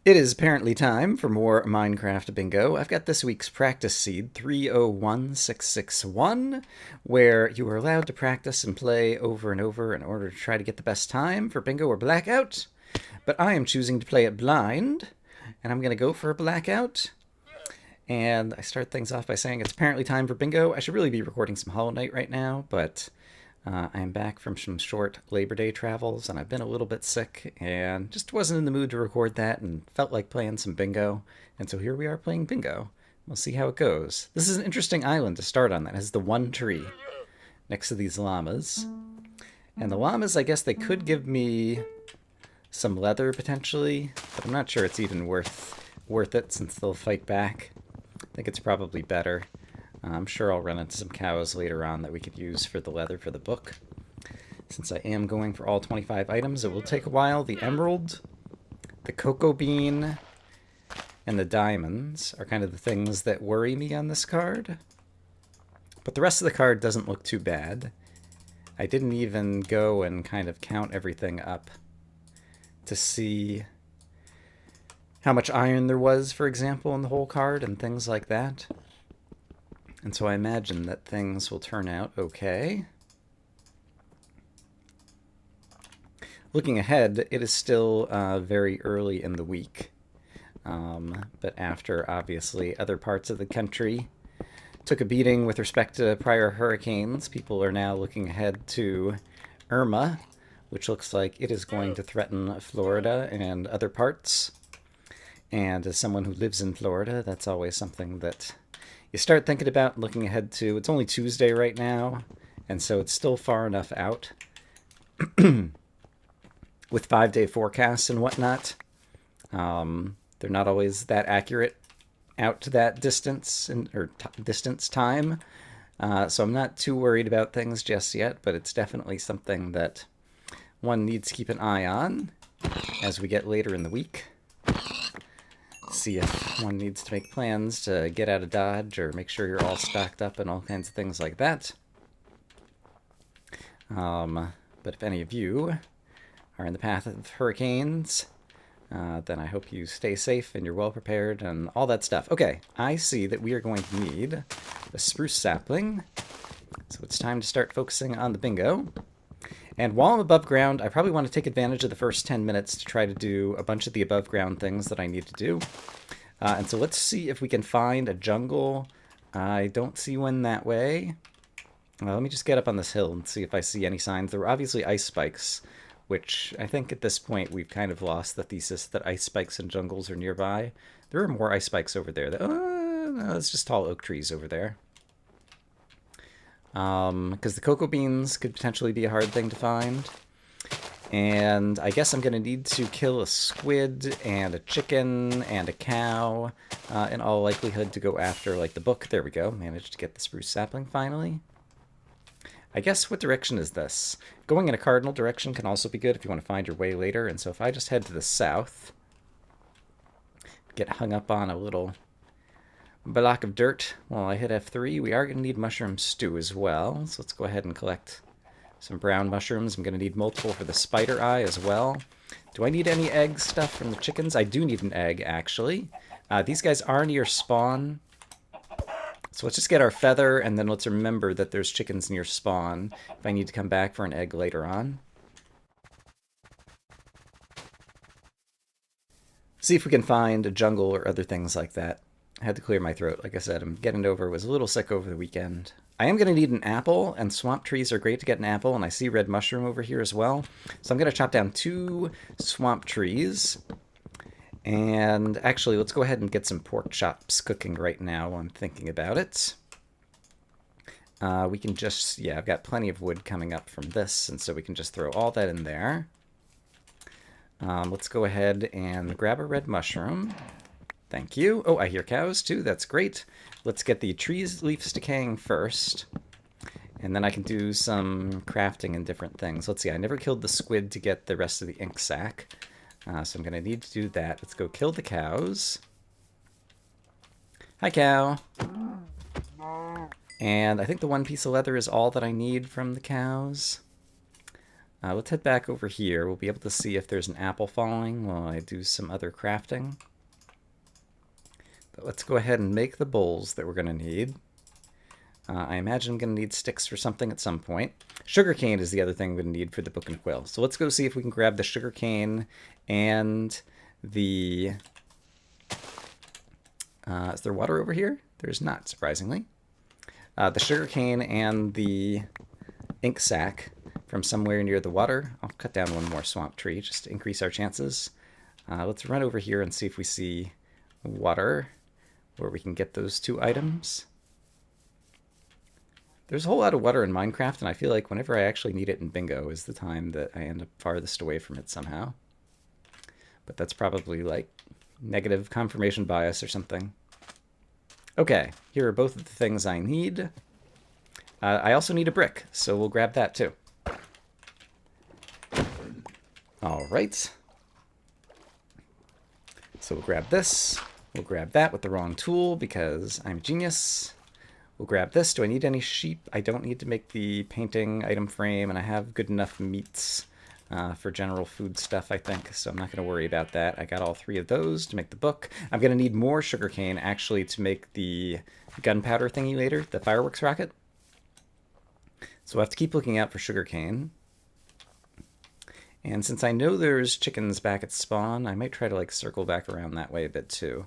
It is apparently time for more Minecraft bingo. I've got this week's practice seed 301661, where you are allowed to practice and play over and over in order to try to get the best time for bingo or blackout. But I am choosing to play it blind, and I'm going to go for a blackout. And I start things off by saying it's apparently time for bingo. I should really be recording some Hollow Knight right now, but I'm back from some short Labor Day travels, and I've been a little bit sick, and just wasn't in the mood to record that, and felt like playing some bingo. And so here we are playing bingo. We'll see how it goes. This is an interesting island to start on that has the one tree next to these llamas. And the llamas, I guess they could give me some leather potentially, but I'm not sure it's even worth it since they'll fight back. I think it's probably better. I'm sure I'll run into some cows later on that we could use for the leather for the book. Since I am going for all 25 items, it will take a while. The emerald, the cocoa bean, and the diamonds are kind of the things that worry me on this card. But the rest of the card doesn't look too bad. I didn't even go and kind of count everything up to see how much iron there was, for example, in the whole card and things like that. And so I imagine that things will turn out okay. Looking ahead, it is still very early in the week. But after, obviously, other parts of the country took a beating with respect to prior hurricanes, people are now looking ahead to Irma, which looks like it is going to threaten Florida and other parts. And as someone who lives in Florida, that's always something that you start thinking about looking ahead to. It's only Tuesday right now, and so it's still far enough out with 5-day forecasts and whatnot. They're not always that accurate out to that distance or distance time. So I'm not too worried about things just yet, but it's definitely something that one needs to keep an eye on as we get later in the week. See if one needs to make plans to get out of Dodge or make sure you're all stocked up and all kinds of things like that. But if any of you are in the path of hurricanes, then I hope you stay safe and you're well prepared and all that stuff. Okay, I see that we are going to need a spruce sapling, so it's time to start focusing on the bingo. And while I'm above ground, I probably want to take advantage of the first 10 minutes to try to do a bunch of the above ground things that I need to do. And so let's see if we can find a jungle. I don't see one that way. Let me just get up on this hill and see if I see any signs. There were obviously ice spikes, which I think at this point we've kind of lost the thesis that ice spikes and jungles are nearby. There are more ice spikes over there. No, it's just tall oak trees over there. Because the cocoa beans could potentially be a hard thing to find. And I guess I'm going to need to kill a squid and a chicken and a cow, in all likelihood to go after, like, the book. There we go. Managed to get the spruce sapling finally. I guess what direction is this? Going in a cardinal direction can also be good if you want to find your way later. And so if I just head to the south, get hung up on a little block of dirt while I hit F3. We are going to need mushroom stew as well, so let's go ahead and collect some brown mushrooms. I'm going to need multiple for the spider eye as well. Do I need any egg stuff from the chickens? I do need an egg, actually. These guys are near spawn, so let's just get our feather, and then let's remember that there's chickens near spawn if I need to come back for an egg later on. See if we can find a jungle or other things like that. I had to clear my throat. Like I said, I'm getting over. Was a little sick over the weekend. I am going to need an apple, and swamp trees are great to get an apple, and I see red mushroom over here as well. So I'm going to chop down 2 swamp trees. And actually, let's go ahead and get some pork chops cooking right now while I'm thinking about it. We can just, yeah, I've got plenty of wood coming up from this, and so we can just throw all that in there. Let's go ahead and grab a red mushroom. Thank you. Oh, I hear cows too. That's great. Let's get the trees leaves decaying first. And then I can do some crafting and different things. Let's see. I never killed the squid to get the rest of the ink sac. So I'm going to need to do that. Let's go kill the cows. Hi, cow. And I think the one piece of leather is all that I need from the cows. Let's head back over here. We'll be able to see if there's an apple falling while I do some other crafting. But let's go ahead and make the bowls that we're going to need. I imagine I'm going to need sticks for something at some point. Sugarcane is the other thing I'm going to need for the book and quill. So let's go see if we can grab the sugarcane and the... is there water over here? There's not, surprisingly. The sugarcane and the ink sac from somewhere near the water. I'll cut down one more swamp tree just to increase our chances. Let's run over here and see if we see water where we can get those two items. There's a whole lot of water in Minecraft, and I feel like whenever I actually need it in Bingo is the time that I end up farthest away from it somehow. But that's probably like negative confirmation bias or something. Okay, here are both of the things I need. I also need a brick, so we'll grab that too. All right. So we'll grab this. We'll grab that with the wrong tool because I'm a genius. We'll grab this. Do I need any sheep? I don't need to make the painting item frame, and I have good enough meats for general food stuff, I think, so I'm not going to worry about that. I got all three of those to make the book. I'm going to need more sugarcane, actually, to make the gunpowder thingy later, the fireworks rocket. So we'll have to keep looking out for sugarcane. And since I know there's chickens back at spawn, I might try to like circle back around that way a bit too.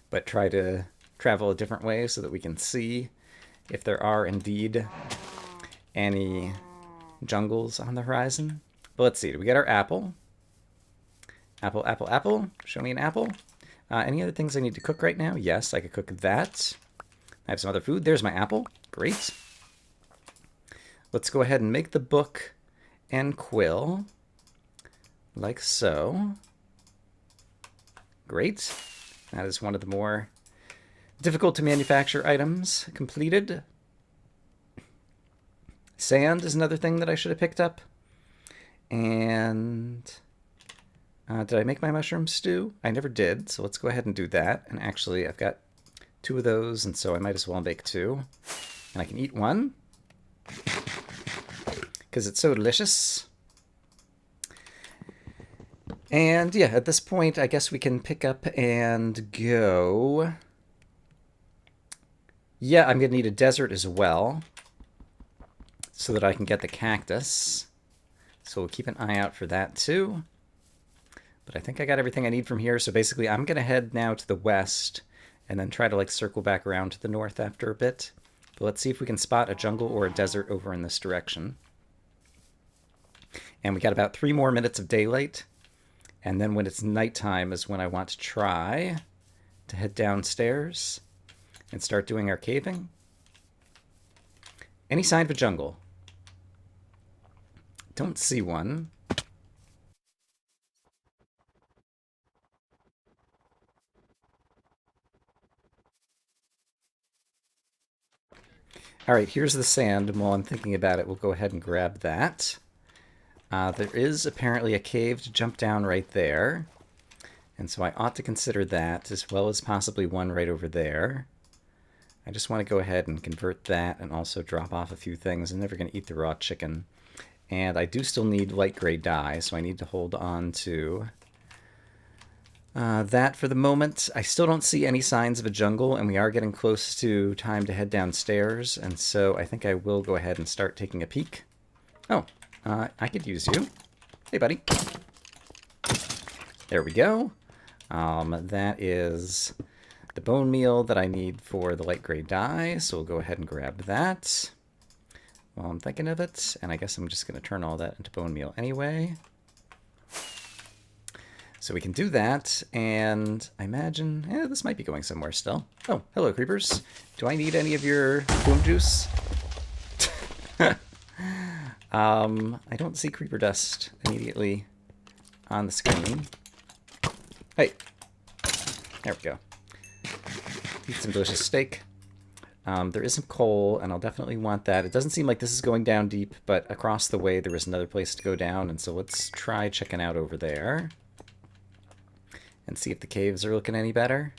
But try to travel a different way so that we can see if there are indeed any jungles on the horizon. But let's see, do we get our apple? Apple, apple, apple. Show me an apple. Any other things I need to cook right now? Yes, I could cook that. I have some other food. There's my apple. Great. Let's go ahead and make the book and quill, like so. Great. That is one of the more difficult to manufacture items completed. Sand is another thing that I should have picked up. And did I make my mushroom stew? I never did, so let's go ahead and do that. And actually, I've got two of those, and so I might as well make two. And I can eat one because it's so delicious. And yeah, at this point, I guess we can pick up and go. Yeah, I'm going to need a desert as well so that I can get the cactus. So we'll keep an eye out for that too. But I think I got everything I need from here. So basically, I'm going to head now to the west and then try to like circle back around to the north after a bit. But let's see if we can spot a jungle or a desert over in this direction. And we got about 3 more minutes of daylight. And then when it's nighttime is when I want to try to head downstairs and start doing our caving. Any sign of a jungle? Don't see one. All right, here's the sand, and while I'm thinking about it, we'll go ahead and grab that. There is apparently a cave to jump down right there, and so I ought to consider that, as well as possibly one right over there. I just want to go ahead and convert that and also drop off a few things. I'm never going to eat the raw chicken. And I do still need light gray dye, so I need to hold on to that for the moment. I still don't see any signs of a jungle, and we are getting close to time to head downstairs, and so I think I will go ahead and start taking a peek. Oh, I could use you. Hey, buddy. There we go. That is the bone meal that I need for the light gray dye, so we'll go ahead and grab that while I'm thinking of it, and I guess I'm just going to turn all that into bone meal anyway. So we can do that, and I imagine, this might be going somewhere still. Oh, hello, creepers. Do I need any of your boom juice? I don't see creeper dust immediately on the screen. Hey. There we go. Eat some delicious steak. There is some coal, and I'll definitely want that. It doesn't seem like this is going down deep, but across the way there was another place to go down, and so let's try checking out over there and see if the caves are looking any better.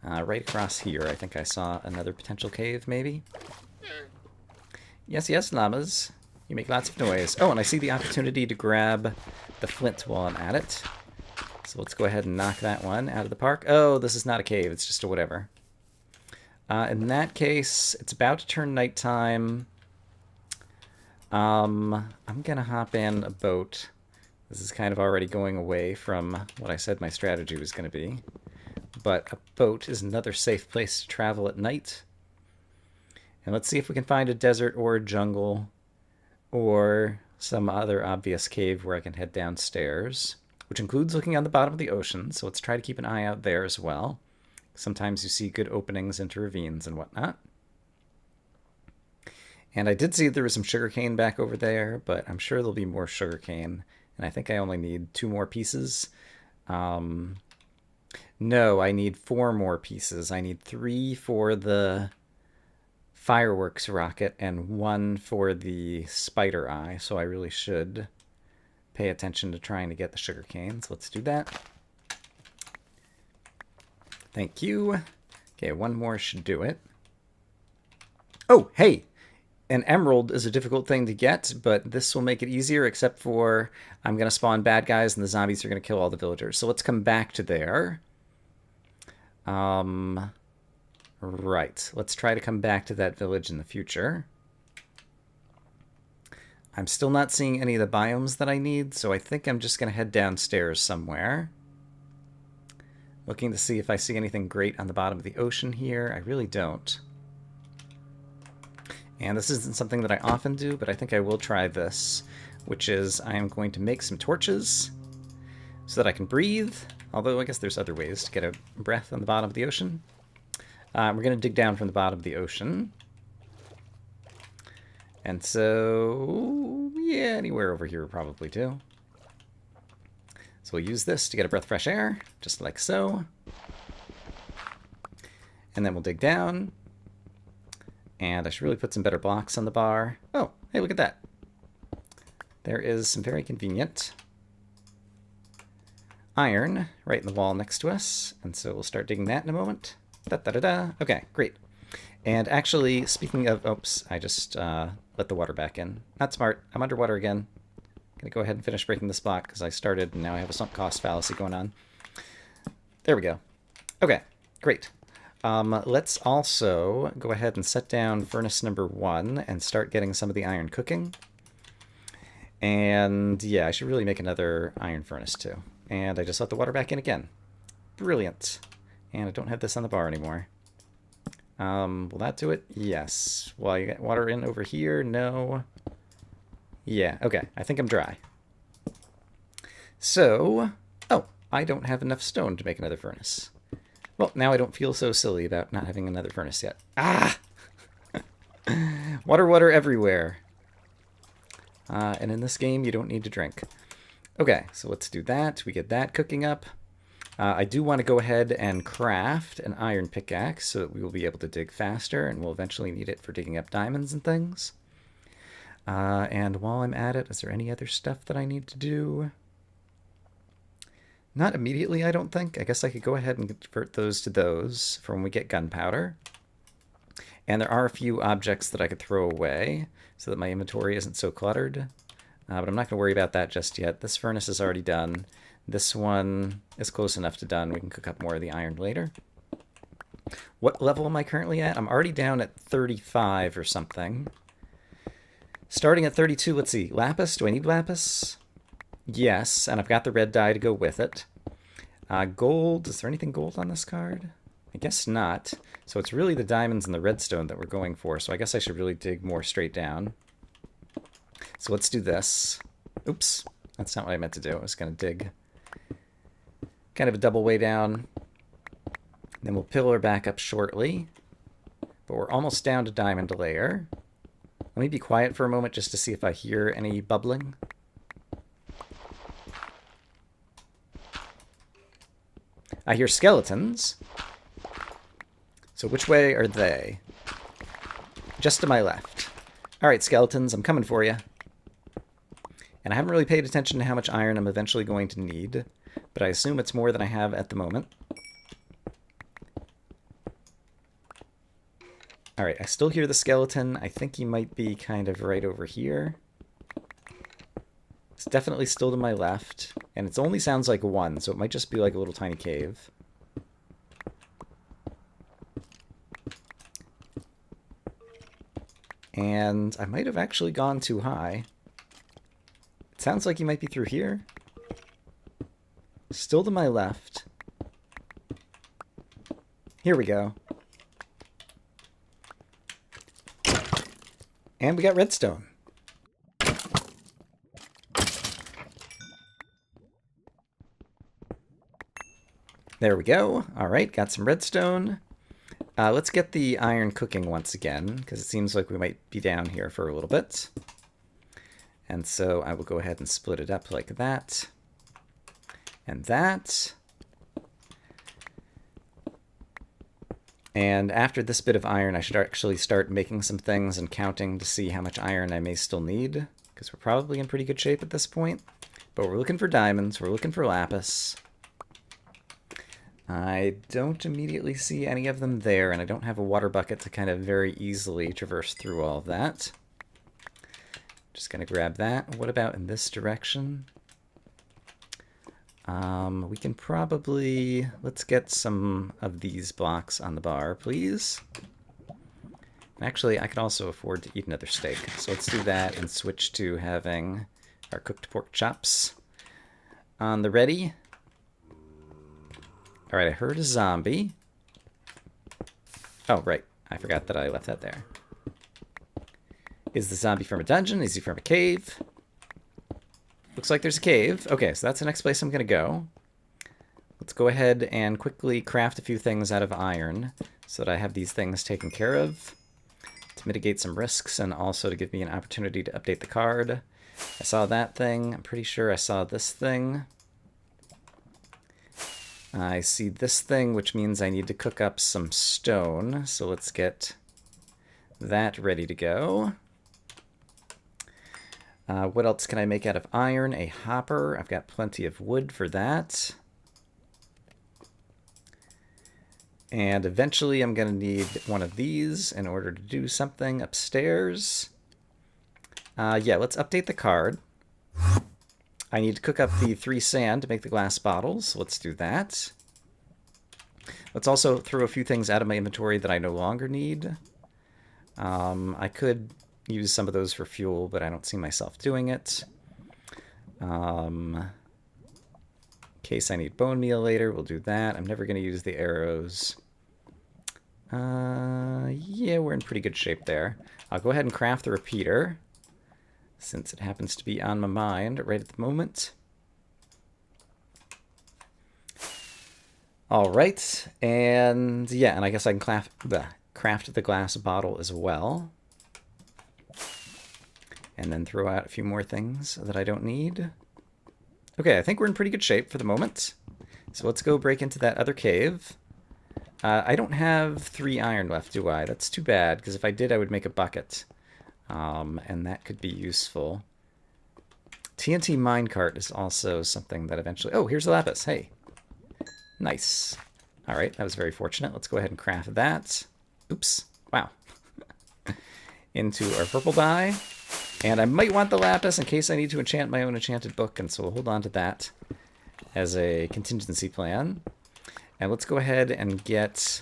Right across here, I think I saw another potential cave, maybe? Yes, yes, llamas. You make lots of noise. Oh, and I see the opportunity to grab the flint while I'm at it. So let's go ahead and knock that one out of the park. Oh, this is not a cave. It's just a whatever. In that case, it's about to turn nighttime. I'm going to hop in a boat. This is kind of already going away from what I said my strategy was going to be. But a boat is another safe place to travel at night. And let's see if we can find a desert or a jungle or some other obvious cave where I can head downstairs, which includes looking on the bottom of the ocean. So let's try to keep an eye out there as well. Sometimes you see good openings into ravines and whatnot. And I did see there was some sugarcane back over there, but I'm sure there'll be more sugarcane. And I think I only need 2 more pieces. No, I need 4 more pieces. I need 3 for the fireworks rocket and 1 for the spider eye. So I really should pay attention to trying to get the sugarcane. So let's do that. Thank you. Okay, 1 more should do it. Oh, hey! An emerald is a difficult thing to get, but this will make it easier, except for I'm going to spawn bad guys and the zombies are going to kill all the villagers. So let's come back to there. Right. Let's try to come back to that village in the future. I'm still not seeing any of the biomes that I need, so I think I'm just going to head downstairs somewhere. Looking to see if I see anything great on the bottom of the ocean here. I really don't. And this isn't something that I often do, but I think I will try this, which is I am going to make some torches so that I can breathe, although I guess there's other ways to get a breath on the bottom of the ocean. We're going to dig down from the bottom of the ocean. And so, yeah, anywhere over here probably too. So we'll use this to get a breath of fresh air, just like so. And then we'll dig down. And I should really put some better blocks on the bar. Oh, hey, look at that. There is some very convenient iron right in the wall next to us. And so we'll start digging that in a moment. Da-da-da-da. Okay, great. And actually, speaking of... Oops, I just let the water back in. Not smart. I'm underwater again. Going to go ahead and finish breaking this block because I started and now I have a sunk cost fallacy going on. There we go. Okay, great. Let's also go ahead and set down furnace number 1 and start getting some of the iron cooking. And yeah, I should really make another iron furnace too. And I just let the water back in again. Brilliant. And I don't have this on the bar anymore. Will that do it? Yes. Well, you got water in over here? No. Yeah, okay. I think I'm dry. So, oh, I don't have enough stone to make another furnace. Well, now I don't feel so silly about not having another furnace yet. Ah! Water everywhere. And in this game, you don't need to drink. Okay, so let's do that. We get that cooking up. I do want to go ahead and craft an iron pickaxe so that we will be able to dig faster, and we'll eventually need it for digging up diamonds and things. And while I'm at it, is there any other stuff that I need to do? Not immediately, I don't think. I guess I could go ahead and convert those to those for when we get gunpowder. And there are a few objects that I could throw away so that my inventory isn't so cluttered. But I'm not going to worry about that just yet. This furnace is already done. This one is close enough to done. We can cook up more of the iron later. What level am I currently at? I'm already down at 35 or something. Starting at 32, let's see. Lapis? Do I need lapis? Yes, and I've got the red dye to go with it. Gold. Is there anything gold on this card? I guess not. So it's really the diamonds and the redstone that we're going for. So I guess I should really dig more straight down. So let's do this. Oops. That's not what I meant to do. I was going to dig kind of a double way down. Then we'll pillar back up shortly. But we're almost down to diamond layer. Let me be quiet for a moment just to see if I hear any bubbling. I hear skeletons. So which way are they? Just to my left. Alright, skeletons, I'm coming for you. And I haven't really paid attention to how much iron I'm eventually going to need, but I assume it's more than I have at the moment. Alright, I still hear the skeleton. I think he might be kind of right over here. It's definitely still to my left, and it only sounds like one, so it might just be like a little tiny cave. And I might have actually gone too high. It sounds like you might be through here. Still to my left. Here we go. And we got redstone. There we go. All right, got some redstone. Let's get the iron cooking once again, because it seems like we might be down here for a little bit. And so I will go ahead and split it up like that. And that. And after this bit of iron, I should actually start making some things and counting to see how much iron I may still need, because we're probably in pretty good shape at this point. But we're looking for diamonds, we're looking for lapis. I don't immediately see any of them there, and I don't have a water bucket to kind of very easily traverse through all of that. Just gonna grab that. What about in this direction? We can probably... Let's get some of these blocks on the bar, please. And actually, I could also afford to eat another steak. So let's do that and switch to having our cooked pork chops on the ready. Alright, I heard a zombie. Oh, right. I forgot that I left that there. Is the zombie from a dungeon? Is he from a cave? Looks like there's a cave. Okay, so that's the next place I'm going to go. Let's go ahead and quickly craft a few things out of iron so that I have these things taken care of to mitigate some risks and also to give me an opportunity to update the card. I saw that thing. I'm pretty sure I saw this thing. I see this thing, which means I need to cook up some stone. So let's get that ready to go. What else can I make out of iron? A hopper. I've got plenty of wood for that. And eventually I'm going to need one of these in order to do something upstairs. Yeah, let's update the card. I need to cook up the 3 sand to make the glass bottles. So let's do that. Let's also throw a few things out of my inventory that I no longer need. I could use some of those for fuel, but I don't see myself doing it. In case I need bone meal later, we'll do that. I'm never going to use the arrows. Yeah, we're in pretty good shape there. I'll go ahead and craft the repeater, since it happens to be on my mind right at the moment. All right, and yeah, and I guess I can craft the glass bottle as well. And then throw out a few more things that I don't need. Okay, I think we're in pretty good shape for the moment. So let's go break into that other cave. I don't have 3 iron left, do I? That's too bad, because if I did, I would make a bucket. And that could be useful. TNT minecart is also something that eventually... Oh, here's the lapis. Hey. Nice. All right, that was very fortunate. Let's go ahead and craft that. Oops. Wow. Into our purple dye. And I might want the lapis in case I need to enchant my own enchanted book, and so we'll hold on to that as a contingency plan. And let's go ahead and get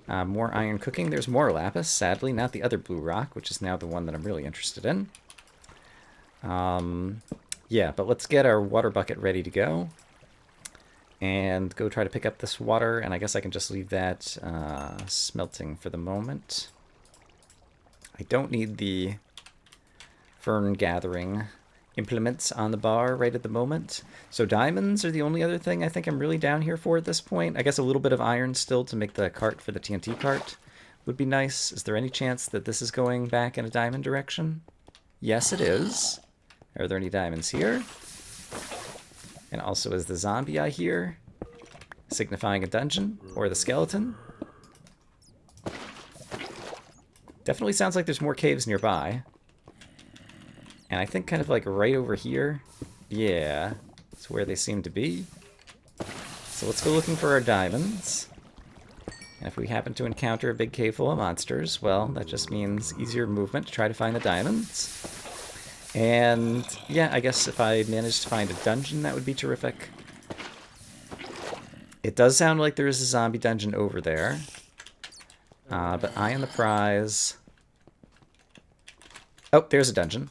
more iron cooking. There's more lapis, sadly, not the other blue rock, which is now the one that I'm really interested in. Yeah, but let's get our water bucket ready to go. And go try to pick up this water, and I guess I can just leave that smelting for the moment. I don't need the fern gathering implements on the bar right at the moment. So diamonds are the only other thing I think I'm really down here for at this point. I guess a little bit of iron still to make the cart for the TNT cart would be nice. Is there any chance that this is going back in a diamond direction? Yes, it is. Are there any diamonds here? And also is the zombie I hear signifying a dungeon or the skeleton? Definitely sounds like there's more caves nearby. And I think kind of like right over here. Yeah, it's where they seem to be. So let's go looking for our diamonds. And if we happen to encounter a big cave full of monsters, well, that just means easier movement to try to find the diamonds. And yeah, I guess if I manage to find a dungeon, that would be terrific. It does sound like there is a zombie dungeon over there. But eye on the prize. Oh, there's a dungeon.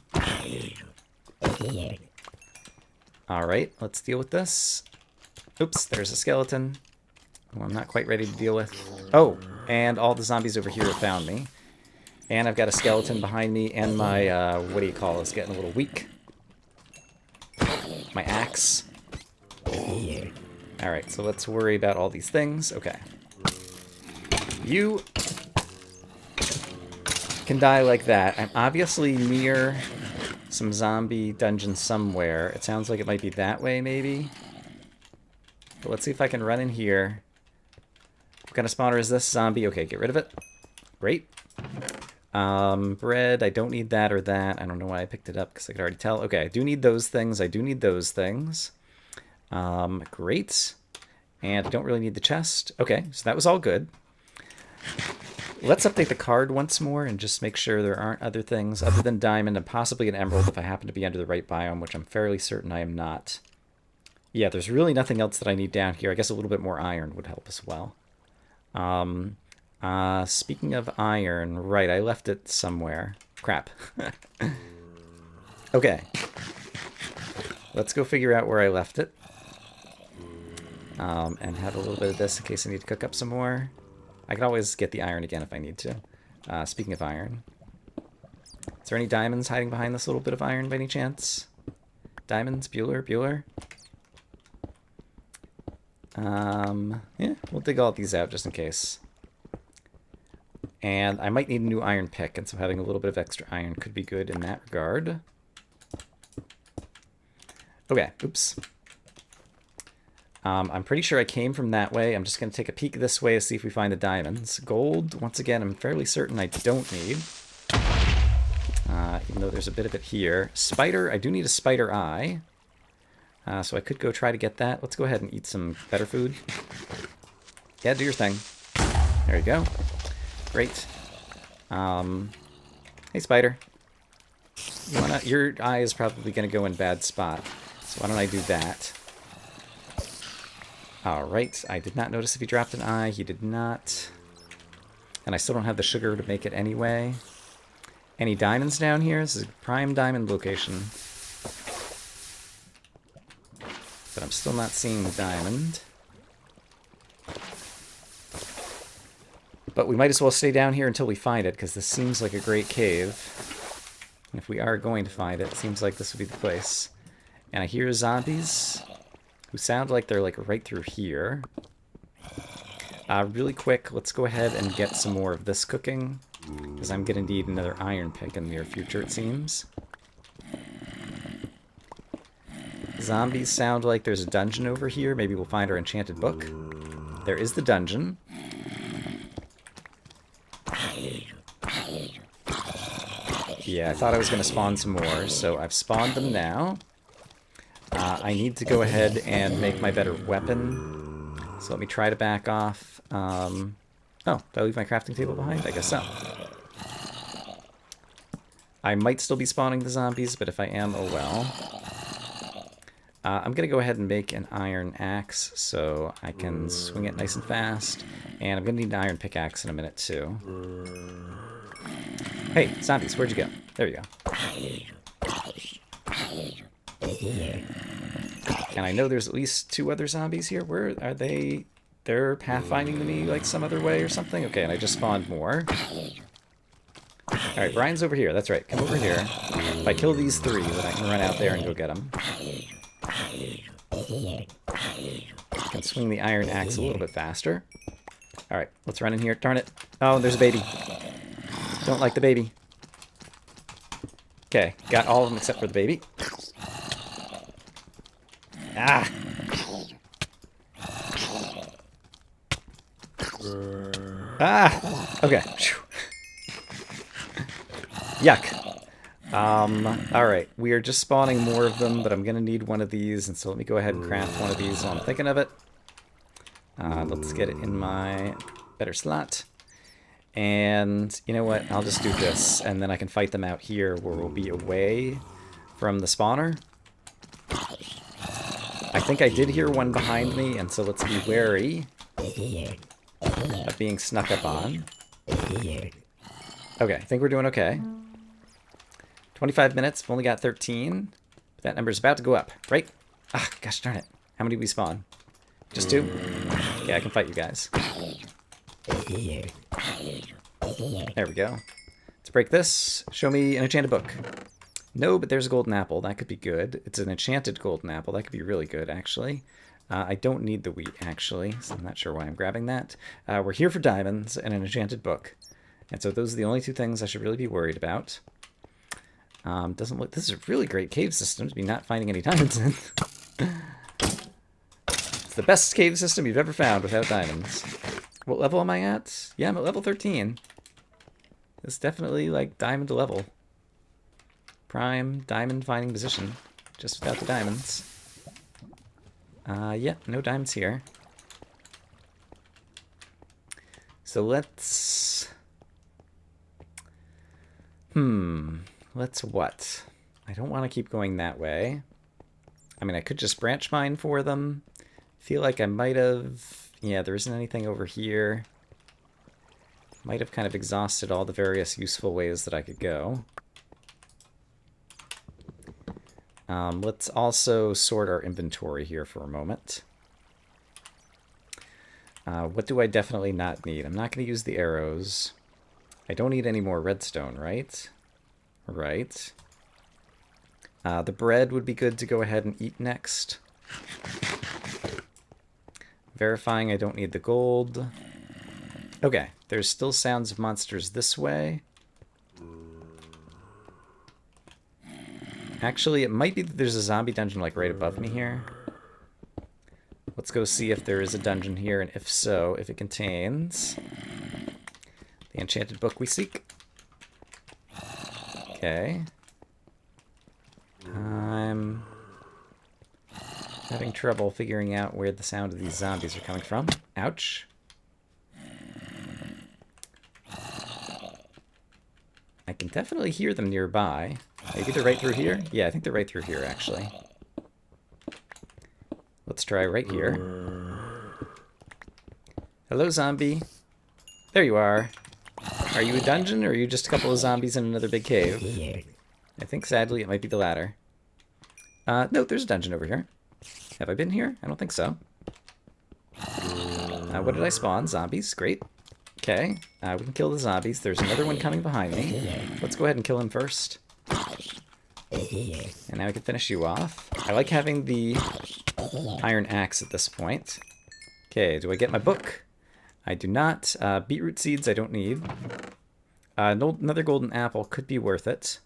Alright, let's deal with this. Oops, there's a skeleton. Who I'm not quite ready to deal with. Oh, and all the zombies over here have found me. And I've got a skeleton behind me, and my, what do you call this, getting a little weak. My axe. Alright, so let's worry about all these things. Okay. You can die like that. I'm obviously near some zombie dungeon somewhere. It sounds like it might be that way, maybe. But let's see if I can run in here. What kind of spawner is this? Zombie. Okay, get rid of it. Great. Bread. I don't need that or that. I don't know why I picked it up because I could already tell. Okay, I do need those things. I do need those things. Great. And I don't really need the chest. Okay, so that was all good. Let's update the card once more and just make sure there aren't other things other than diamond and possibly an emerald if I happen to be under the right biome, which I'm fairly certain I am not. Yeah, there's really nothing else that I need down here. I guess a little bit more iron would help as well. Speaking of iron, right, I left it somewhere. Crap. Okay. Let's go figure out where I left it. And have a little bit of this in case I need to cook up some more. I can always get the iron again if I need to. Speaking of iron. Is there any diamonds hiding behind this little bit of iron by any chance? Diamonds? Bueller? Yeah, we'll dig all these out just in case. And I might need a new iron pick, and so having a little bit of extra iron could be good in that regard. Okay, oops. I'm pretty sure I came from that way. I'm just going to take a peek this way to see if we find the diamonds. Gold, once again, I'm fairly certain I don't need. Even though there's a bit of it here. Spider, I do need a spider eye. So I could go try to get that. Let's go ahead and eat some better food. Yeah, do your thing. There you go. Great. Hey, spider. Your eye is probably going to go in bad spot. So why don't I do that? Alright, I did not notice if he dropped an eye. He did not. And I still don't have the sugar to make it anyway. Any diamonds down here? This is a prime diamond location. But I'm still not seeing the diamond. But we might as well stay down here until we find it, because this seems like a great cave. And if we are going to find it, it seems like this would be the place. And I hear zombies who sound like they're like right through here. Really quick, let's go ahead and get some more of this cooking, because I'm going to need another iron pick in the near future, it seems. Zombies sound like there's a dungeon over here. Maybe we'll find our enchanted book. There is the dungeon. Yeah, I thought I was going to spawn some more, so I've spawned them now. I need to go ahead and make my better weapon. So let me try to back off. Oh, did I leave my crafting table behind? I guess so. I might still be spawning the zombies, but if I am, oh well. I'm going to go ahead and make an iron axe so I can swing it nice and fast. And I'm going to need an iron pickaxe in a minute, too. Hey, zombies, where'd you go? There you go. And I know there's at least 2 other zombies here. Where are they? They're pathfinding to me like some other way or something? Okay, and I just spawned more. Alright, Brian's over here. That's right. Come over here. If I kill these 3, then I can run out there and go get them. I can swing the iron axe a little bit faster. Alright, let's run in here. Darn it. Oh, there's a baby. Don't like the baby. Okay, got all of them except for the baby. Ah! Ah! Okay. Yuck. Alright, we are just spawning more of them, but I'm gonna need one of these, and so let me go ahead and craft one of these while I'm thinking of it. Let's get it in my better slot. And you know what, I'll just do this, and then I can fight them out here where we'll be away from the spawner. I think I did hear one behind me, and so let's be wary of being snuck up on. Okay, I think we're doing okay. 25 minutes, we've only got 13. That number's about to go up, right? Ah, gosh darn it. How many did we spawn? Just 2? Okay, I can fight you guys. There we go. Let's break this. Show me an enchanted book. No, but there's a golden apple. That could be good. It's an enchanted golden apple. That could be really good, actually. I don't need the wheat, actually, so I'm not sure why I'm grabbing that. We're here for diamonds and an enchanted book. And so those are the only 2 things I should really be worried about. Doesn't look... This is a really great cave system to be not finding any diamonds in. It's the best cave system you've ever found without diamonds. What level am I at? Yeah, I'm at level 13. It's definitely, like, diamond level. Prime diamond finding position. Just without the diamonds. Yeah, no diamonds here. So let's... Let's what? I don't want to keep going that way. I mean, I could just branch mine for them. Feel like I might have... Yeah, there isn't anything over here. Might have kind of exhausted all the various useful ways that I could go. Let's also sort our inventory here for a moment. What do I definitely not need? I'm not going to use the arrows. I don't need any more redstone, right? Right. The bread would be good to go ahead and eat next. Verifying I don't need the gold. Okay, there's still sounds of monsters this way. Actually, it might be that there's a zombie dungeon like right above me here. Let's go see if there is a dungeon here, and if so, if it contains the enchanted book we seek. Okay. I'm having trouble figuring out where the sound of these zombies are coming from. Ouch. I can definitely hear them nearby. Maybe they're right through here? Yeah, I think they're right through here, actually. Let's try right here. Hello, zombie. There you are. Are you a dungeon, or are you just a couple of zombies in another big cave? I think, sadly, it might be the latter. No, there's a dungeon over here. Have I been here? I don't think so. What did I spawn? Zombies. Great. Okay. We can kill the zombies. There's another one coming behind me. Let's go ahead and kill him first. And now we can finish you off. I like having the iron axe at this point. Okay, do I get my book? I do not. Beetroot seeds I don't need. Another golden apple could be worth it.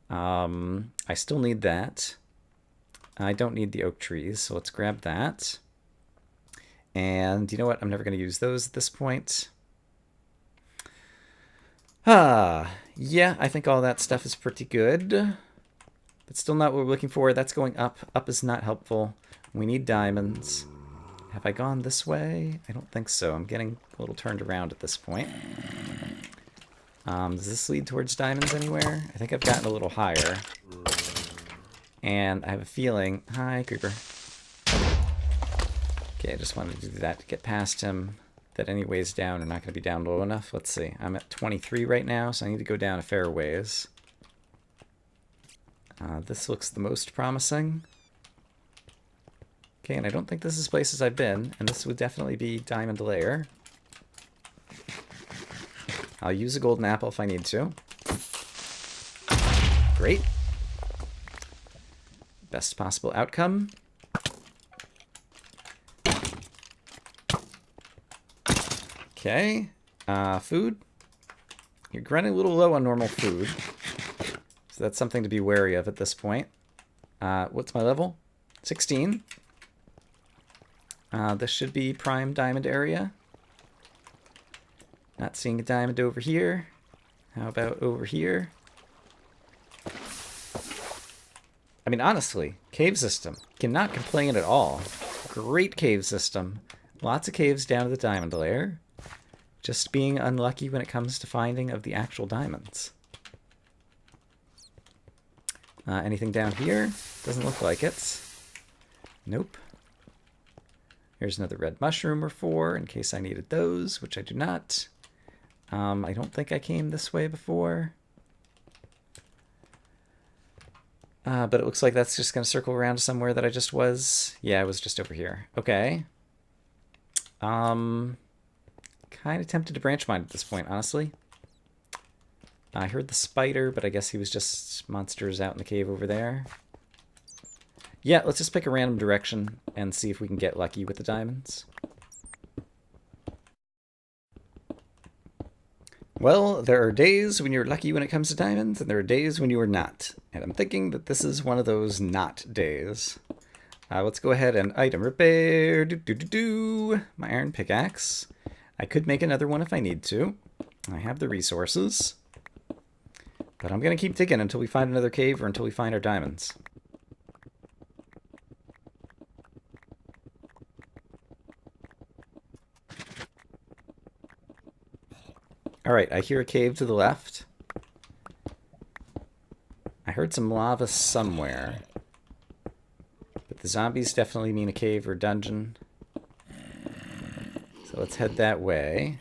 I still need that. I don't need the oak trees, so let's grab that. And you know what? I'm never going to use those at this point. Yeah, I think all that stuff is pretty good. But still not what we're looking for. That's going up. Up is not helpful. We need diamonds. Have I gone this way? I don't think so. I'm getting a little turned around at this point. Does this lead towards diamonds anywhere? I think I've gotten a little higher. And I have a feeling... Hi, creeper. Okay, I just wanted to do that to get past him. That any ways down are not going to be down low enough. Let's see. I'm at 23 right now, so I need to go down a fair ways. This looks the most promising. Okay, and I don't think this is places I've been, and this would definitely be Diamond Lair. I'll use a golden apple if I need to. Great. Best possible outcome. Okay. Food. You're running a little low on normal food. So that's something to be wary of at this point. What's my level? 16. This should be prime diamond area. Not seeing a diamond over here. How about over here? I mean, honestly, cave system. Cannot complain at all. Great cave system. Lots of caves down to the diamond layer. Just being unlucky when it comes to finding of the actual diamonds. Anything down here? Doesn't look like it. Nope. Here's another red mushroom or 4 in case I needed those, which I do not. I don't think I came this way before. But it looks like that's just going to circle around to somewhere that I just was. Yeah, I was just over here. Okay. Kind of tempted to branch mine at this point, honestly. I heard the spider, but I guess he was just monsters out in the cave over there. Yeah, let's just pick a random direction and see if we can get lucky with the diamonds. Well, there are days when you're lucky when it comes to diamonds, and there are days when you are not. And I'm thinking that this is one of those not days. Let's go ahead and item repair. My iron pickaxe. I could make another one if I need to. I have the resources. But I'm going to keep digging until we find another cave or until we find our diamonds. Alright, I hear a cave to the left. I heard some lava somewhere. But the zombies definitely mean a cave or dungeon. So let's head that way.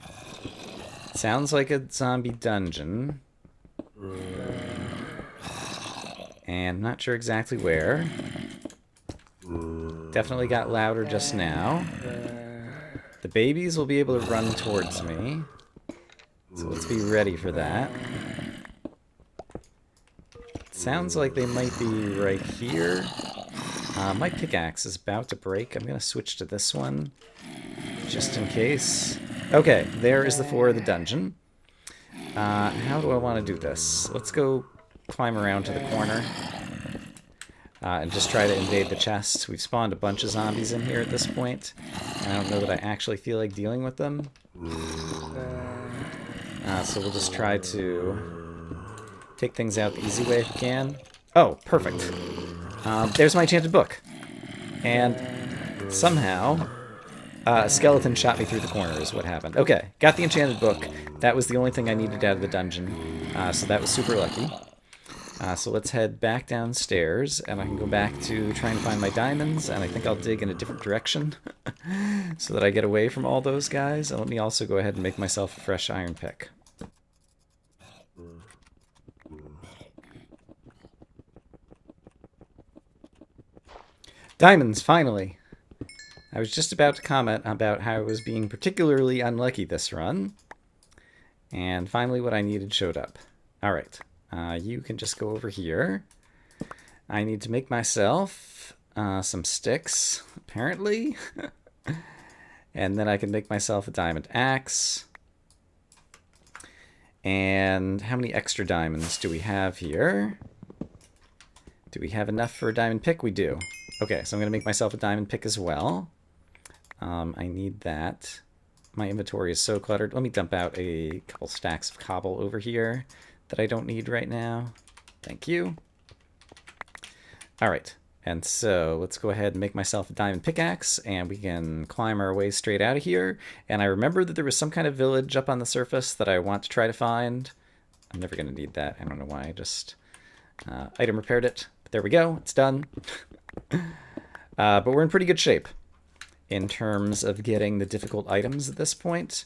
Sounds like a zombie dungeon. And not sure exactly where. Definitely got louder just now. The babies will be able to run towards me. So let's be ready for that. Sounds like they might be right here. My pickaxe is about to break. I'm going to switch to this one, just in case. Okay, there is the floor of the dungeon. How do I want to do this? Let's go climb around to the corner. And just try to invade the chest. We've spawned a bunch of zombies in here at this point. And I don't know that I actually feel like dealing with them. So we'll just try to take things out the easy way if we can. Oh, perfect. There's my enchanted book. And somehow, a skeleton shot me through the corner is what happened. Okay, got the enchanted book. That was the only thing I needed out of the dungeon. So that was super lucky. So let's head back downstairs, and I can go back to trying to find my diamonds, and I think I'll dig in a different direction so that I get away from all those guys. And let me also go ahead and make myself a fresh iron pick. Diamonds, finally! I was just about to comment about how I was being particularly unlucky this run, and finally what I needed showed up. Alright. You can just go over here. I need to make myself some sticks, apparently. And then I can make myself a diamond axe. And how many extra diamonds do we have here? Do we have enough for a diamond pick? We do. Okay, so I'm going to make myself a diamond pick as well. I need that. My inventory is so cluttered. Let me dump out a couple stacks of cobble over here that I don't need right now. Thank you. Alright, and so let's go ahead and make myself a diamond pickaxe, and we can climb our way straight out of here. And I remember that there was some kind of village up on the surface that I want to try to find. I'm never going to need that. I don't know why. I just item repaired it. But there we go. It's done. But we're in pretty good shape in terms of getting the difficult items at this point.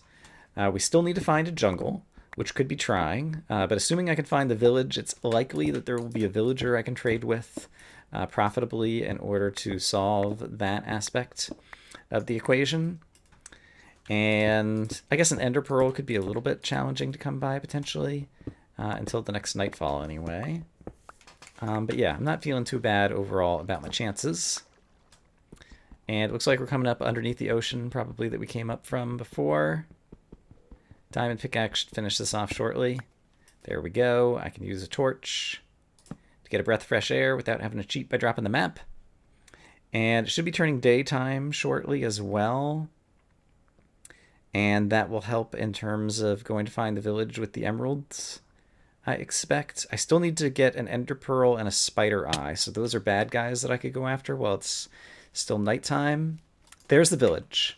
We still need to find a jungle, which could be trying, but assuming I can find the village, it's likely that there will be a villager I can trade with profitably in order to solve that aspect of the equation. And I guess an ender pearl could be a little bit challenging to come by, potentially, until the next nightfall anyway. But yeah, I'm not feeling too bad overall about my chances. And it looks like we're coming up underneath the ocean, probably, that we came up from before. Diamond pickaxe should finish this off shortly. There we go. I can use a torch to get a breath of fresh air without having to cheat by dropping the map. And it should be turning daytime shortly as well. And that will help in terms of going to find the village with the emeralds, I expect. I still need to get an ender pearl and a spider eye. So those are bad guys that I could go after while it's still nighttime. There's the village.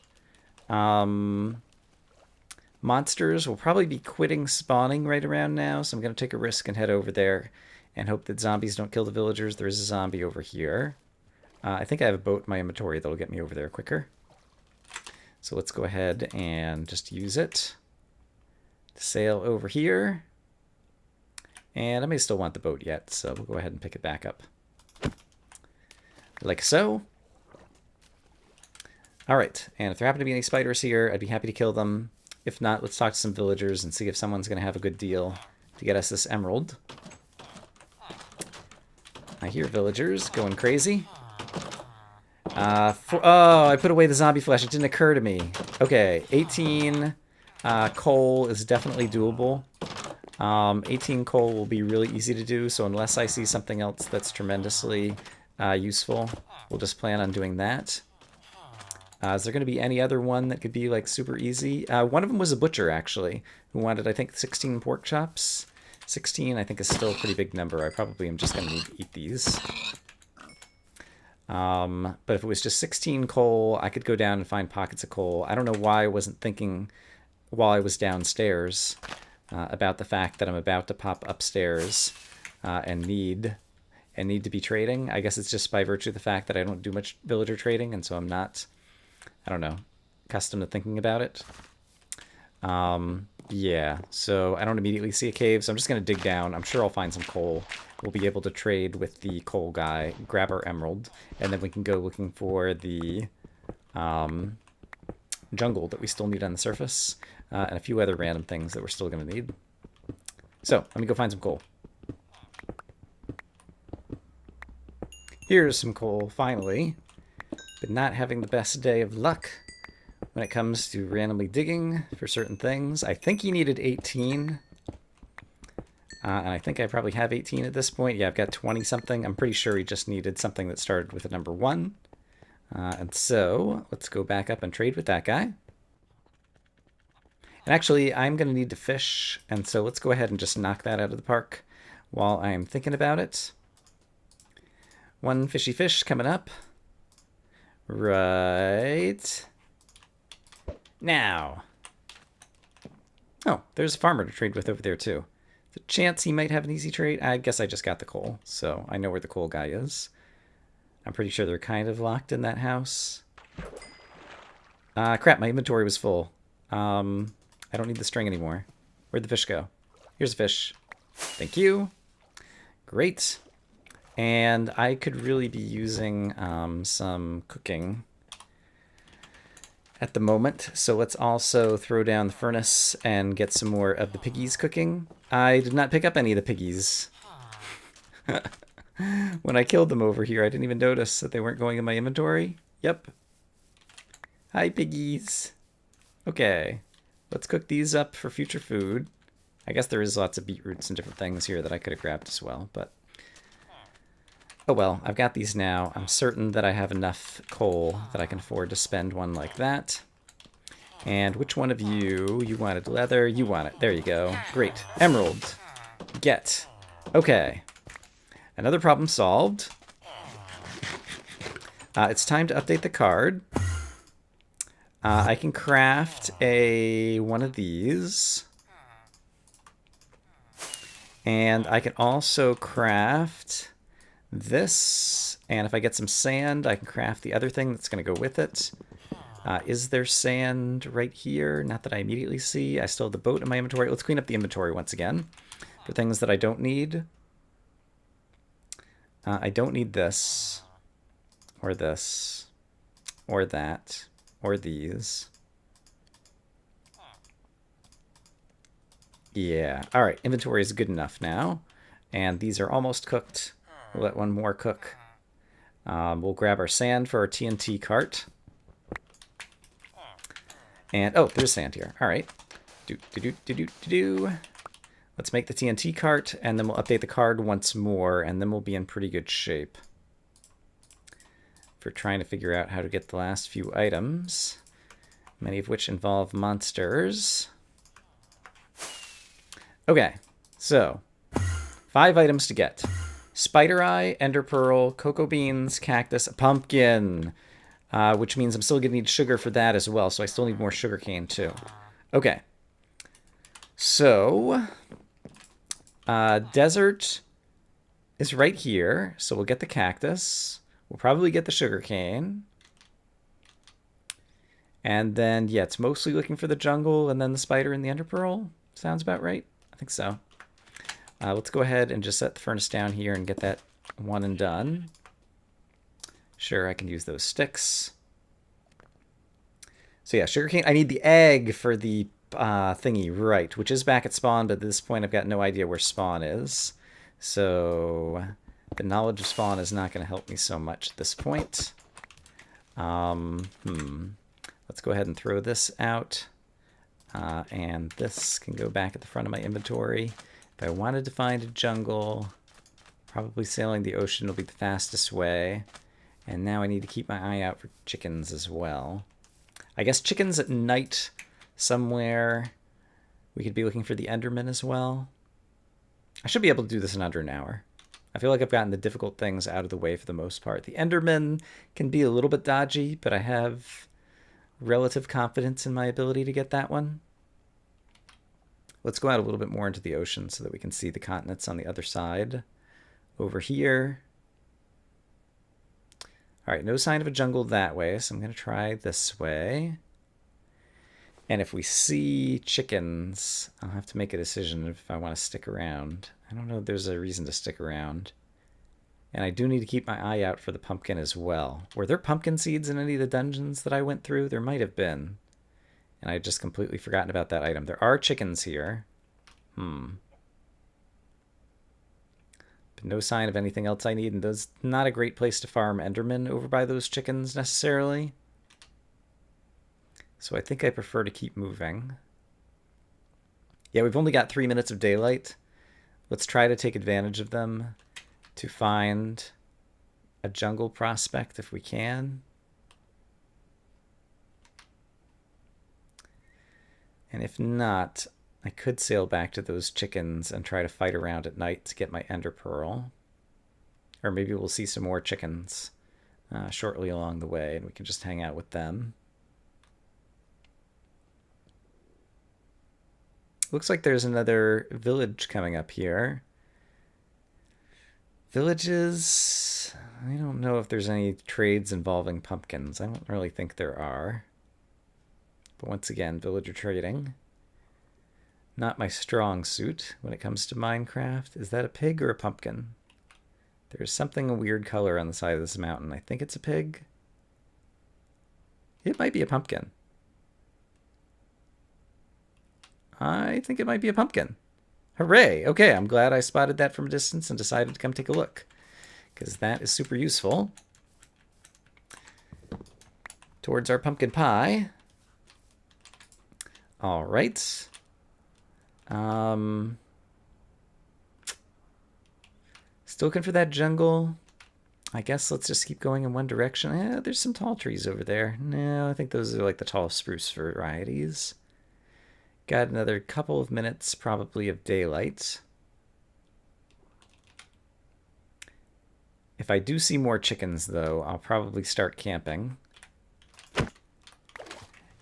Monsters will probably be quitting spawning right around now, so I'm going to take a risk and head over there and hope that zombies don't kill the villagers. There is a zombie over here. I think I have a boat in my inventory that'll get me over there quicker. So let's go ahead and just use it to sail over here. And I may still want the boat yet, so we'll go ahead and pick it back up. Like so. Alright, and if there happen to be any spiders here, I'd be happy to kill them. If not, let's talk to some villagers and see if someone's going to have a good deal to get us this emerald. I hear villagers going crazy. Oh, I put away the zombie flesh. It didn't occur to me. Okay, 18 coal is definitely doable. 18 coal will be really easy to do, so unless I see something else that's tremendously useful, we'll just plan on doing that. Is there going to be any other one that could be like super easy? One of them was a butcher, actually, who wanted, I think, 16 pork chops. 16, I think, is still a pretty big number. I probably am just going to need to eat these. But if it was just 16 coal, I could go down and find pockets of coal. I don't know why I wasn't thinking while I was downstairs about the fact that I'm about to pop upstairs and need to be trading. I guess it's just by virtue of the fact that I don't do much villager trading, and so I'm not, I don't know, accustomed to thinking about it. Yeah, so I don't immediately see a cave, so I'm just going to dig down. I'm sure I'll find some coal. We'll be able to trade with the coal guy, grab our emerald, and then we can go looking for the jungle that we still need on the surface, and a few other random things that we're still going to need. So, let me go find some coal. Here's some coal, finally. But not having the best day of luck when it comes to randomly digging for certain things. I think he needed 18. And I think I probably have 18 at this point. Yeah, I've got 20-something. I'm pretty sure he just needed something that started with a number 1. And so, let's go back up and trade with that guy. And actually, I'm going to need to fish. And so let's go ahead and just knock that out of the park while I'm thinking about it. One fishy fish coming up. Right now. Oh, there's a farmer to trade with over there too. The chance he might have an easy trade. I guess I just got the coal, so I know where the coal guy is. I'm pretty sure they're kind of locked in that house. Crap, my inventory was full. I don't need the string anymore. Where'd the fish go? Here's a fish. Thank you. Great. And I could really be using some cooking at the moment. So let's also throw down the furnace and get some more of the piggies cooking. I did not pick up any of the piggies. When I killed them over here, I didn't even notice that they weren't going in my inventory. Yep. Hi, piggies. Okay. Let's cook these up for future food. I guess there is lots of beetroots and different things here that I could have grabbed as well, but oh well, I've got these now. I'm certain that I have enough coal that I can afford to spend one like that. And which one of you wanted leather? You want it. There you go. Great. Emerald. Get. Okay. Another problem solved. It's time to update the card. I can craft one of these. And I can also craft this, and if I get some sand, I can craft the other thing that's going to go with it. Is there sand right here? Not that I immediately see. I still have the boat in my inventory. Let's clean up the inventory once again for things that I don't need. I don't need this, or this, or that, or these. Yeah, all right, inventory is good enough now. And these are almost cooked. We'll let one more cook. We'll grab our sand for our TNT cart. And, oh, there's sand here. All right. Let's make the TNT cart, and then we'll update the card once more, and then we'll be in pretty good shape for trying to figure out how to get the last few items, many of which involve monsters. Okay, so 5 items to get. Spider Eye, Ender Pearl, Cocoa Beans, Cactus, a Pumpkin, which means I'm still going to need sugar for that as well, so I still need more sugar cane too. Okay. So, Desert is right here, so we'll get the cactus. We'll probably get the sugarcane. And then, yeah, it's mostly looking for the jungle and then the spider and the ender pearl. Sounds about right? I think so. Let's go ahead and just set the furnace down here and get that one and done. Sure, I can use those sticks. So yeah, sugarcane. I need the egg for the thingy, right, which is back at spawn, but at this point I've got no idea where spawn is. So the knowledge of spawn is not going to help me so much at this point. Let's go ahead and throw this out. And this can go back at the front of my inventory. If I wanted to find a jungle, probably sailing the ocean will be the fastest way. And now I need to keep my eye out for chickens as well. I guess chickens at night somewhere. We could be looking for the Enderman as well. I should be able to do this in under an hour. I feel like I've gotten the difficult things out of the way for the most part. The Enderman can be a little bit dodgy, but I have relative confidence in my ability to get that one. Let's go out a little bit more into the ocean so that we can see the continents on the other side. Over here. All right, no sign of a jungle that way, so I'm going to try this way. And if we see chickens, I'll have to make a decision if I want to stick around. I don't know if there's a reason to stick around. And I do need to keep my eye out for the pumpkin as well. Were there pumpkin seeds in any of the dungeons that I went through? There might have been. And I had just completely forgotten about that item. There are chickens here. But no sign of anything else I need. And there's not a great place to farm Enderman over by those chickens necessarily. So I think I prefer to keep moving. Yeah, we've only got 3 minutes of daylight. Let's try to take advantage of them to find a jungle prospect if we can. And if not, I could sail back to those chickens and try to fight around at night to get my ender pearl. Or maybe we'll see some more chickens shortly along the way and we can just hang out with them. Looks like there's another village coming up here. Villages, I don't know if there's any trades involving pumpkins. I don't really think there are. But once again, villager trading. Not my strong suit when it comes to Minecraft. Is that a pig or a pumpkin? There's something a weird color on the side of this mountain. I think it's a pig. It might be a pumpkin. I think it might be a pumpkin. Hooray! Okay, I'm glad I spotted that from a distance and decided to come take a look, because that is super useful towards our pumpkin pie. All right. Still looking for that jungle. I guess let's just keep going in one direction. Yeah, there's some tall trees over there. No, I think those are like the tall spruce varieties. Got another couple of minutes probably of daylight. If I do see more chickens, though, I'll probably start camping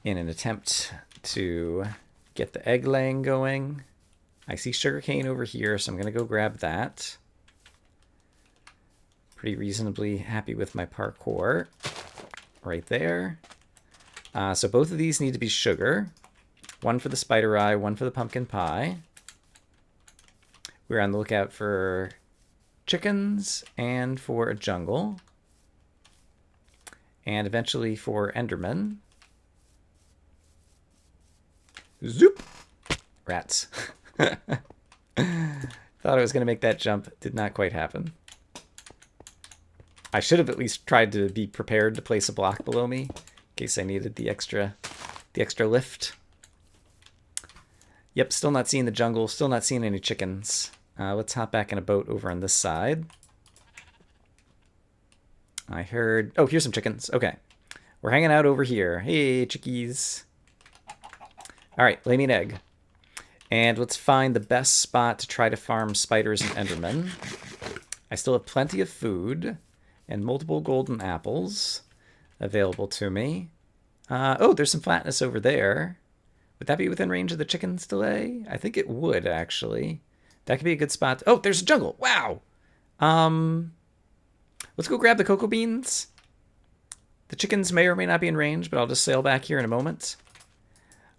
in an attempt to get the egg laying going. I see sugarcane over here, so I'm going to go grab that. Pretty reasonably happy with my parkour right there. So both of these need to be sugar. One for the spider eye, one for the pumpkin pie. We're on the lookout for chickens and for a jungle. And eventually for Enderman. Zoop! Rats. Thought I was going to make that jump. Did not quite happen. I should have at least tried to be prepared to place a block below me in case I needed the extra lift. Yep, still not seeing the jungle, still not seeing any chickens. Let's hop back in a boat over on this side. I heard... Oh, here's some chickens. Okay. We're hanging out over here. Hey, chickies. All right, lay me an egg. And let's find the best spot to try to farm spiders and endermen. I still have plenty of food and multiple golden apples available to me. Oh, there's some flatness over there. Would that be within range of the chickens to lay? I think it would, actually. That could be a good spot. Oh, there's a jungle. Wow. Let's go grab the cocoa beans. The chickens may or may not be in range, but I'll just sail back here in a moment.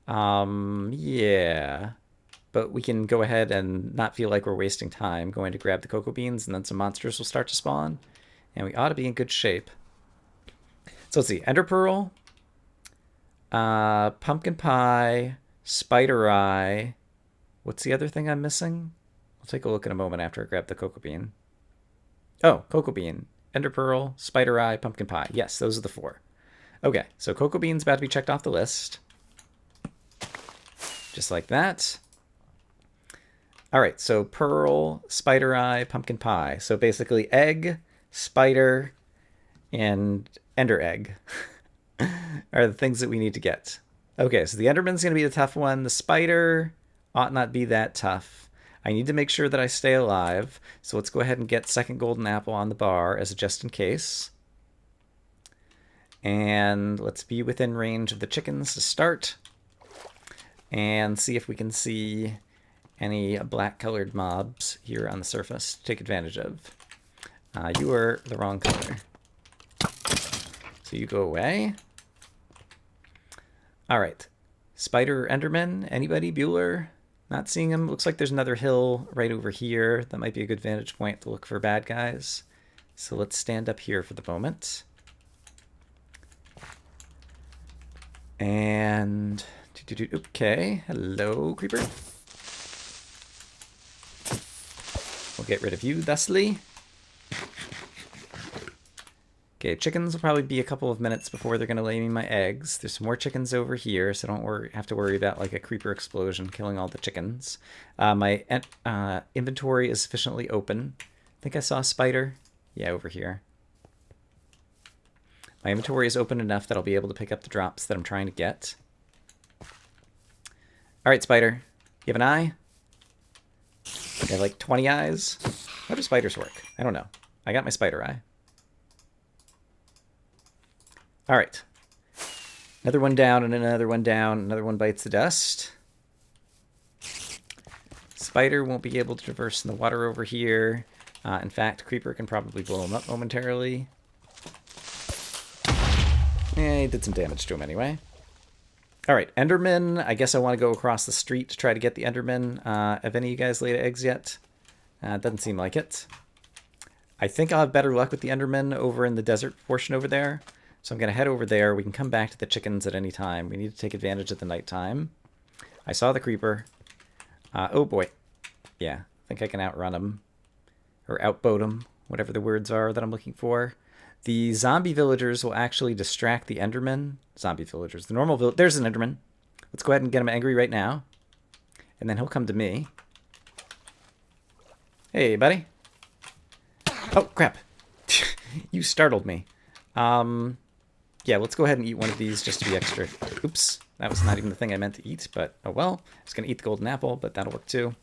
Yeah. But we can go ahead and not feel like we're wasting time going to grab the cocoa beans, and then some monsters will start to spawn. And we ought to be in good shape. So let's see. Ender Pearl, Pumpkin Pie, Spider Eye. What's the other thing I'm missing? I'll take a look in a moment after I grab the cocoa bean. Oh, cocoa bean, Ender Pearl, Spider Eye, Pumpkin Pie. Yes, those are the 4. Okay, so cocoa bean's about to be checked off the list. Just like that. All right, so Pearl, Spider Eye, Pumpkin Pie. So basically egg, spider, and ender egg are the things that we need to get. Okay, so the Enderman's going to be the tough one. The spider ought not be that tough. I need to make sure that I stay alive. So let's go ahead and get second golden apple on the bar as a just in case. And let's be within range of the chickens to start. And see if we can see any black-colored mobs here on the surface to take advantage of. You are the wrong color. So you go away. All right. Spider Enderman, anybody? Bueller? Not seeing him. Looks like there's another hill right over here. That might be a good vantage point to look for bad guys. So let's stand up here for the moment. And... okay. Hello, creeper. We'll get rid of you, thusly. Okay, chickens will probably be a couple of minutes before they're going to lay me my eggs. There's some more chickens over here, so don't have to worry about like a creeper explosion killing all the chickens. My inventory is sufficiently open. I think I saw a spider. Yeah, over here. My inventory is open enough that I'll be able to pick up the drops that I'm trying to get. All right, spider. You have an eye? You have like 20 eyes? How do spiders work? I don't know. I got my spider eye. All right. Another one down and another one down. Another one bites the dust. Spider won't be able to traverse in the water over here. In fact, creeper can probably blow him up momentarily. He did some damage to him anyway. All right, Enderman. I guess I want to go across the street to try to get the Enderman. Have any of you guys laid eggs yet? Doesn't seem like it. I think I'll have better luck with the Enderman over in the desert portion over there. So I'm going to head over there. We can come back to the chickens at any time. We need to take advantage of the nighttime. I saw the creeper. Oh boy. Yeah, I think I can outrun him. Or outboat him. Whatever the words are that I'm looking for. The zombie villagers will actually distract the Enderman. Zombie villagers. The normal villagers. There's an Enderman. Let's go ahead and get him angry right now. And then he'll come to me. Hey, buddy. Oh, crap. You startled me. Yeah, let's go ahead and eat one of these just to be extra. Oops, that was not even the thing I meant to eat, but oh well. I was going to eat the golden apple, but that'll work too.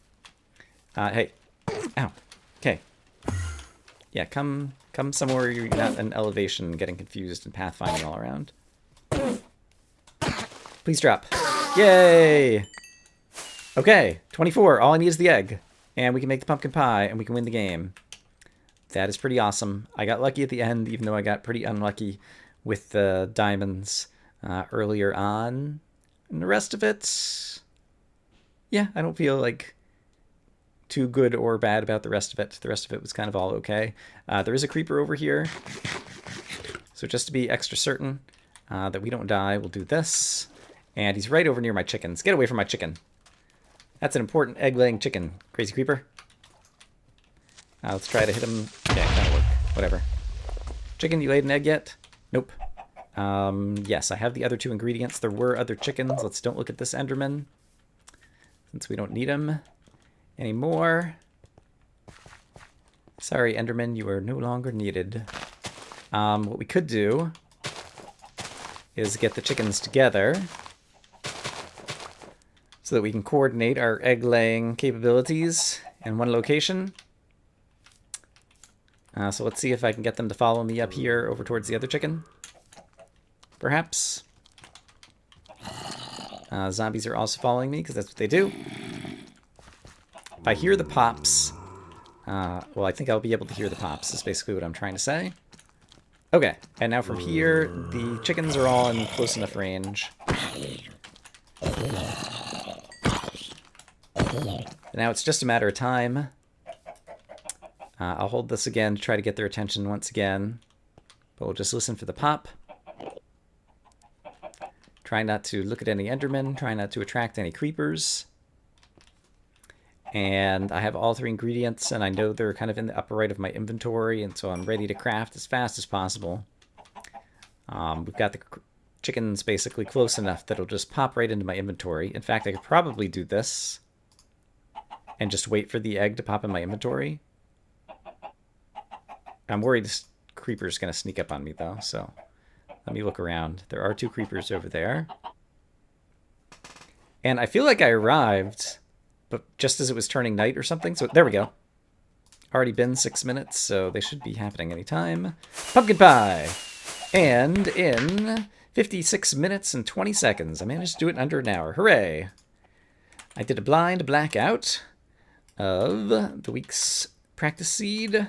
Hey. Ow. Okay. Yeah, come somewhere you're not in elevation getting confused and pathfinding all around. Please drop. Yay! Okay, 24. All I need is the egg. And we can make the pumpkin pie, and we can win the game. That is pretty awesome. I got lucky at the end, even though I got pretty unlucky with the diamonds earlier on. And the rest of it... yeah, I don't feel like too good or bad about the rest of it. The rest of it was kind of all okay. There is a creeper over here. So just to be extra certain that we don't die, we'll do this. And he's right over near my chickens. Get away from my chicken. That's an important egg-laying chicken, crazy creeper. Let's try to hit him. Yeah, that'll work. Whatever. Chicken, you laid an egg yet? Nope. Yes, I have the other 2 ingredients. There were other chickens. Let's don't look at this Enderman, since we don't need him anymore. Sorry, Enderman, you are no longer needed. What we could do is get the chickens together so that we can coordinate our egg-laying capabilities in one location. So let's see if I can get them to follow me up here over towards the other chicken. Perhaps. Zombies are also following me because that's what they do. If I hear the pops, Well, I think I'll be able to hear the pops, is basically what I'm trying to say. Okay, and now from here, the chickens are all in close enough range. Now it's just a matter of time. I'll hold this again to try to get their attention once again. But we'll just listen for the pop. Try not to look at any Endermen. Try not to attract any creepers. And I have all 3 ingredients, and I know they're kind of in the upper right of my inventory, and so I'm ready to craft as fast as possible. We've got the chickens basically close enough that it'll just pop right into my inventory. In fact, I could probably do this and just wait for the egg to pop in my inventory. I'm worried this creeper's going to sneak up on me, though, so let me look around. There are 2 creepers over there. And I feel like I arrived, but just as it was turning night or something. So there we go. Already been 6 minutes, so they should be happening anytime. Pumpkin pie! And in 56 minutes and 20 seconds, I managed to do it in under an hour. Hooray! I did a blind blackout of the week's practice seed.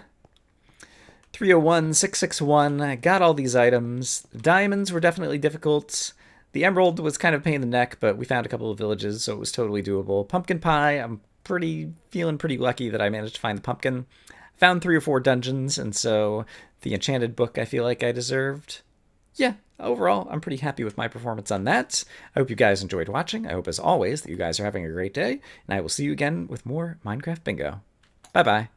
301, 661, I got all these items. The diamonds were definitely difficult. The emerald was kind of a pain in the neck, but we found a couple of villages, so it was totally doable. Pumpkin pie, I'm feeling pretty lucky that I managed to find the pumpkin. Found 3 or 4 dungeons, and so the enchanted book I feel like I deserved. Yeah, overall, I'm pretty happy with my performance on that. I hope you guys enjoyed watching. I hope, as always, that you guys are having a great day, and I will see you again with more Minecraft Bingo. Bye-bye.